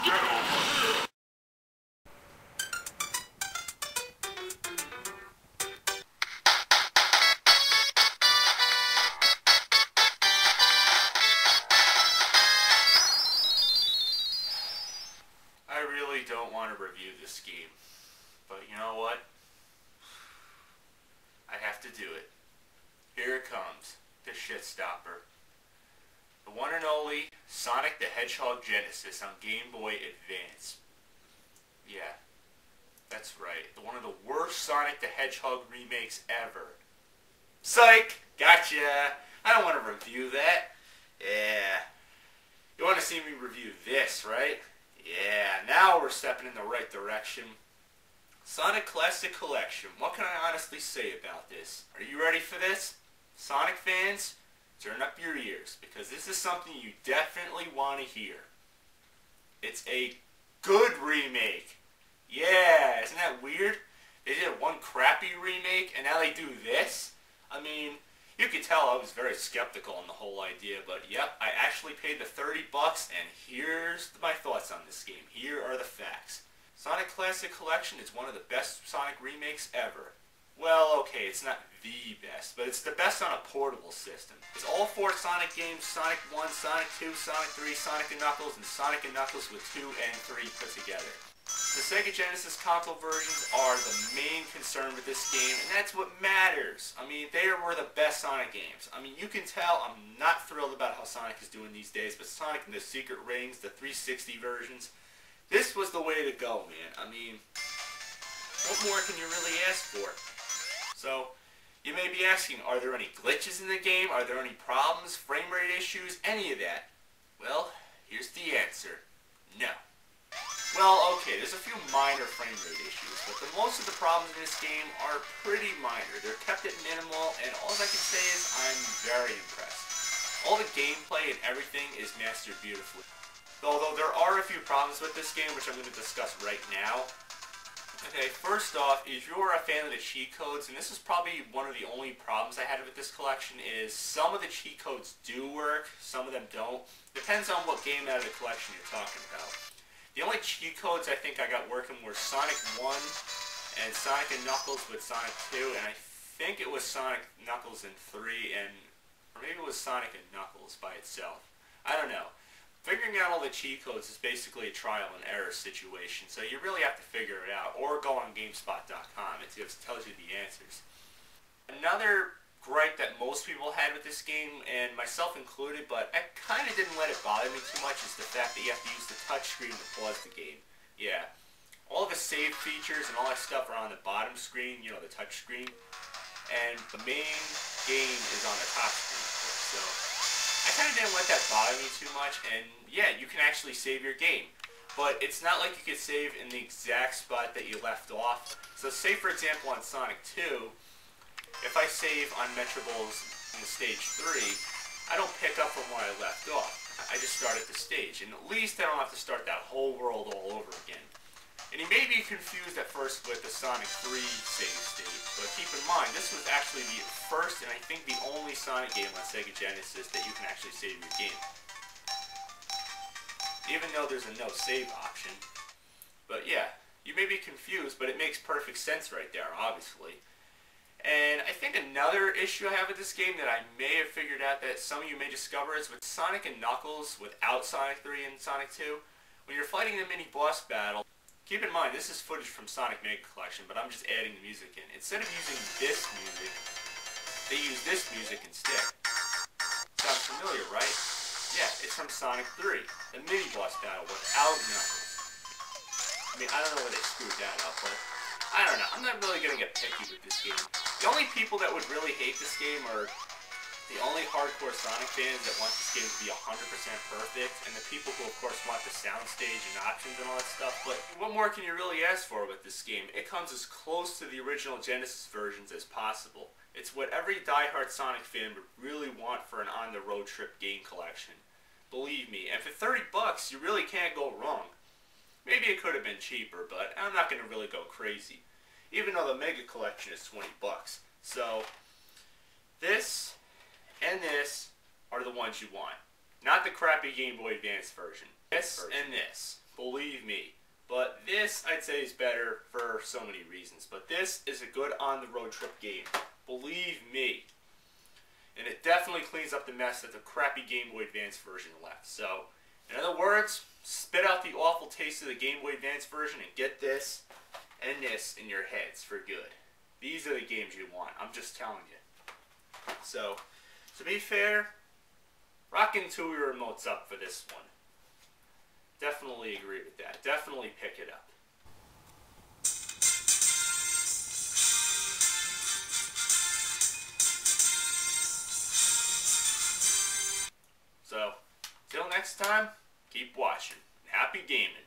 I really don't want to review this game, but you know what? I have to do it. Here it comes, the shit stopper. The one and only Sonic the Hedgehog Genesis on Game Boy Advance. Yeah, that's right. One of the worst Sonic the Hedgehog remakes ever. Psych! Gotcha! I don't want to review that. Yeah. You want to see me review this, right? Yeah, now we're stepping in the right direction. Sonic Classic Collection. What can I honestly say about this? Are you ready for this? Sonic fans, turn up your ears, because this is something you definitely want to hear. It's a good remake. Yeah, isn't that weird? They did one crappy remake, and now they do this? I mean, you could tell I was very skeptical on the whole idea, but yep, I actually paid the $30, and here's my thoughts on this game. Here are the facts. Sonic Classic Collection is one of the best Sonic remakes ever. Well, okay, it's not the best, but it's the best on a portable system. It's all 4 Sonic games, Sonic 1, Sonic 2, Sonic 3, Sonic & Knuckles, and Sonic & Knuckles with 2 and 3 put together. The Sega Genesis console versions are the main concern with this game, and that's what matters. I mean, they were the best Sonic games. I mean, you can tell I'm not thrilled about how Sonic is doing these days, but Sonic and the Secret Rings, the 360 versions, this was the way to go, man. I mean, what more can you really ask for? So, you may be asking, are there any glitches in the game? Are there any problems, frame rate issues, any of that? Well, here's the answer. No. Well, okay, there's a few minor frame rate issues, but most of the problems in this game are pretty minor. They're kept at minimal, and all I can say is I'm very impressed. All the gameplay and everything is mastered beautifully. Although there are a few problems with this game, which I'm going to discuss right now. Okay, first off, if you're a fan of the cheat codes, and this is probably one of the only problems I had with this collection, is some of the cheat codes do work, some of them don't. Depends on what game out of the collection you're talking about. The only cheat codes I think I got working were Sonic 1 and Sonic & Knuckles with Sonic 2, and I think it was Sonic, Knuckles, and 3, or maybe it was Sonic & Knuckles by itself. I don't know. Figuring out all the cheat codes is basically a trial and error situation, so you really have to figure it out, or go on GameSpot.com. It just tells you the answers. Another gripe that most people had with this game, and myself included, but I kind of didn't let it bother me too much, is the fact that you have to use the touchscreen to pause the game. Yeah. All of the save features and all that stuff are on the bottom screen, you know, the touchscreen, and the main game is on the top screen, so I kind of didn't let that bother me too much, and yeah, you can actually save your game. But it's not like you could save in the exact spot that you left off. So say, for example, on Sonic 2, if I save on Metroballs in Stage 3, I don't pick up from where I left off. I just start at the stage, and at least I don't have to start that whole world all over again. And you may be confused at first with the Sonic 3 save state, but keep in mind, this was actually the first and I think the only Sonic game on Sega Genesis that you can actually save your game. Even though there's a no save option. But yeah, you may be confused, but it makes perfect sense right there, obviously. And I think another issue I have with this game that I may have figured out that some of you may discover is with Sonic & Knuckles without Sonic 3 and Sonic 2, when you're fighting the mini-boss battle, keep in mind, this is footage from Sonic Mega Collection, but I'm just adding the music in. Instead of using this music, they use this music instead. Sounds familiar, right? Yeah, it's from Sonic 3, the mini-boss battle without Knuckles. I mean, I don't know where they screwed that up, but I don't know. I'm not really going to get picky with this game. The only people that would really hate this game are the only hardcore Sonic fans that want this game to be 100% perfect, and the people who, of course, want the soundstage and options and all that stuff. But what more can you really ask for with this game? It comes as close to the original Genesis versions as possible. It's what every diehard Sonic fan would really want for an on-the-road trip game collection. Believe me, and for $30, you really can't go wrong. Maybe it could have been cheaper, but I'm not going to really go crazy. Even though the Mega Collection is $20. So, this and this are the ones you want. Not the crappy Game Boy Advance version. This and this. believe me. But this, I'd say, is better for so many reasons. But this is a good on-the-road trip game. Believe me. And it definitely cleans up the mess that the crappy Game Boy Advance version left. So, in other words, spit out the awful taste of the Game Boy Advance version and get this and this in your heads for good. These are the games you want. I'm just telling you. So, to be fair, rocking two remotes up for this one. Definitely agree with that. Definitely pick it up. So, till next time, keep watching. Happy gaming.